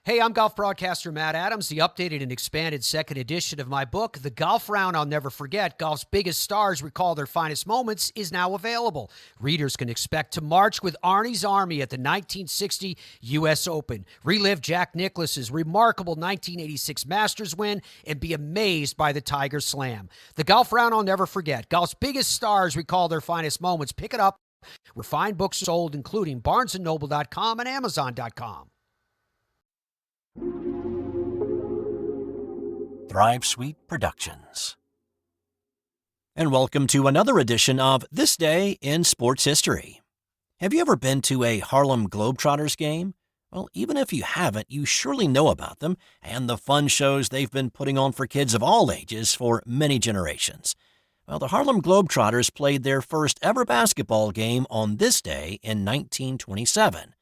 Hey, I'm golf broadcaster Matt Adams. The updated and expanded second edition of my book, The Golf Round I'll Never Forget, Golf's Biggest Stars Recall Their Finest Moments, is now available. Readers can expect to march with Arnie's Army at the 1960 U.S. Open, relive Jack Nicklaus's remarkable 1986 Masters win, and be amazed by the Tiger Slam. The Golf Round I'll Never Forget, Golf's Biggest Stars Recall Their Finest Moments. Pick it up where fine books are sold, including BarnesandNoble.com and Amazon.com. Thrive Suite Productions. And welcome to another edition of This Day in Sports History. Have you ever been to a Harlem Globetrotters game? Well, even if you haven't, you surely know about them and the fun shows they've been putting on for kids of all ages for many generations. Well, the Harlem Globetrotters played their first ever basketball game on this day in 1927.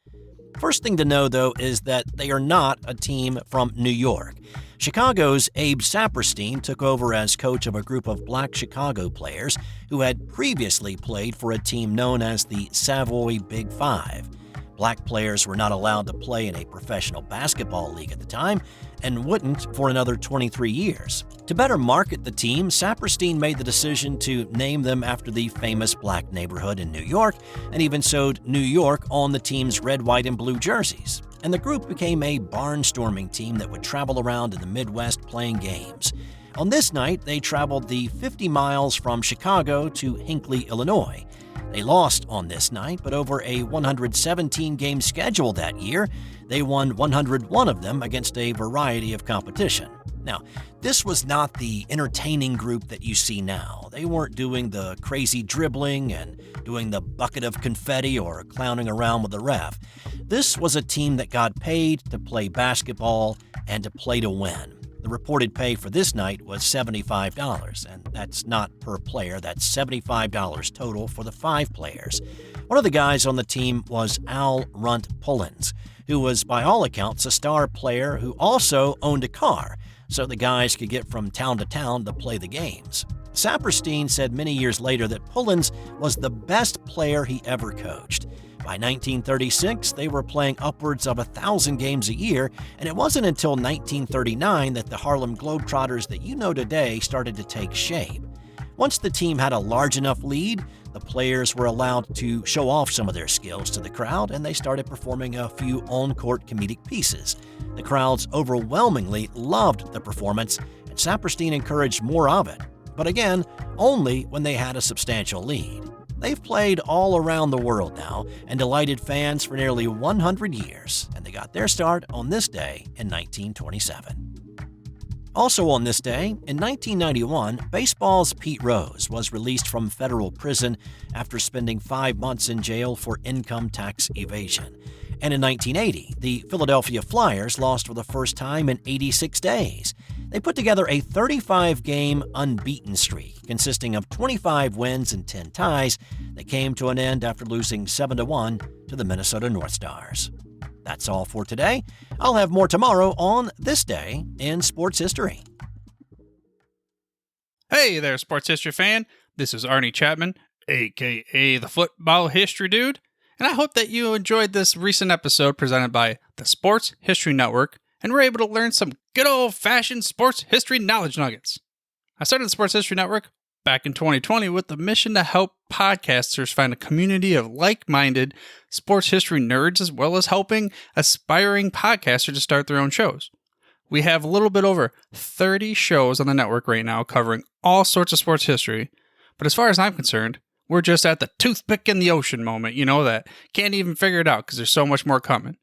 First thing to know, though, is that they are not a team from New York. Chicago's Abe Saperstein took over as coach of a group of black Chicago players who had previously played for a team known as the Savoy Big Five. Black players were not allowed to play in a professional basketball league at the time and wouldn't for another 23 years. To better market the team, Saperstein made the decision to name them after the famous black neighborhood in New York and even sewed New York on the team's red, white, and blue jerseys. And the group became a barnstorming team that would travel around in the Midwest playing games. On this night, they traveled the 50 miles from Chicago to Hinckley, Illinois. They lost on this night, but over a 117-game schedule that year, they won 101 of them against a variety of competition. Now, this was not the entertaining group that you see now. They weren't doing the crazy dribbling and doing the bucket of confetti or clowning around with the ref. This was a team that got paid to play basketball and to play to win. The reported pay for this night was $75, and that's not per player. That's $75 total for the 5 players. One of the guys on the team was Al Runt Pullins, who was, by all accounts, a star player who also owned a car, so the guys could get from town to town to play the games. Saperstein said many years later that Pullins was the best player he ever coached. By 1936, they were playing upwards of 1,000 games a year, and it wasn't until 1939 that the Harlem Globetrotters that you know today started to take shape. Once the team had a large enough lead, the players were allowed to show off some of their skills to the crowd, and they started performing a few on-court comedic pieces. The crowds overwhelmingly loved the performance, and Saperstein encouraged more of it, but again, only when they had a substantial lead. They've played all around the world now and delighted fans for nearly 100 years, and they got their start on this day in 1927. Also on this day, in 1991, baseball's Pete Rose was released from federal prison after spending 5 months in jail for income tax evasion. And in 1980, the Philadelphia Flyers lost for the first time in 86 days. They put together a 35-game unbeaten streak consisting of 25 wins and 10 ties that came to an end after losing 7-1 to the Minnesota North Stars. That's all for today. I'll have more tomorrow on This Day in Sports History. Hey there, sports history fan. This is Arnie Chapman, a.k.a. the Football History Dude, and I hope that you enjoyed this recent episode presented by the Sports History Network and were able to learn some good old-fashioned sports history knowledge nuggets. I started the Sports History Network back in 2020 with the mission to help podcasters find a community of like-minded sports history nerds, as well as helping aspiring podcasters to start their own shows. We have a little bit over 30 shows on the network right now covering all sorts of sports history, but as far as I'm concerned, we're just at the toothpick in the ocean moment, that can't even figure it out because there's so much more coming.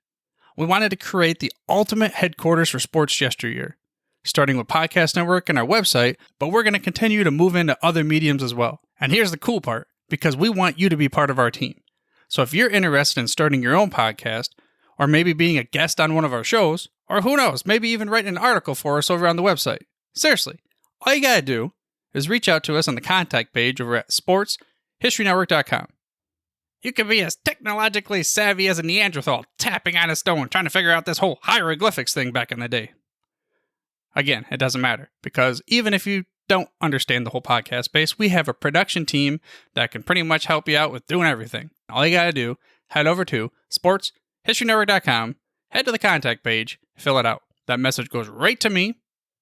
We wanted to create the ultimate headquarters for sports yesteryear, starting with Podcast Network and our website, but we're going to continue to move into other mediums as well. And here's the cool part, because we want you to be part of our team. So if you're interested in starting your own podcast, or maybe being a guest on one of our shows, or who knows, maybe even writing an article for us over on the website. Seriously, all you gotta do is reach out to us on the contact page over at sportshistorynetwork.com. You can be as technologically savvy as a Neanderthal tapping on a stone trying to figure out this whole hieroglyphics thing back in the day. Again, it doesn't matter, because even if you don't understand the whole podcast space, we have a production team that can pretty much help you out with doing everything. All you gotta do, head over to sportshistorynetwork.com head to the contact page, fill it out. That message goes right to me,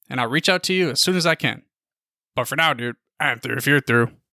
and I'll reach out to you as soon as I can. But for now, dude, I'm through if you're through.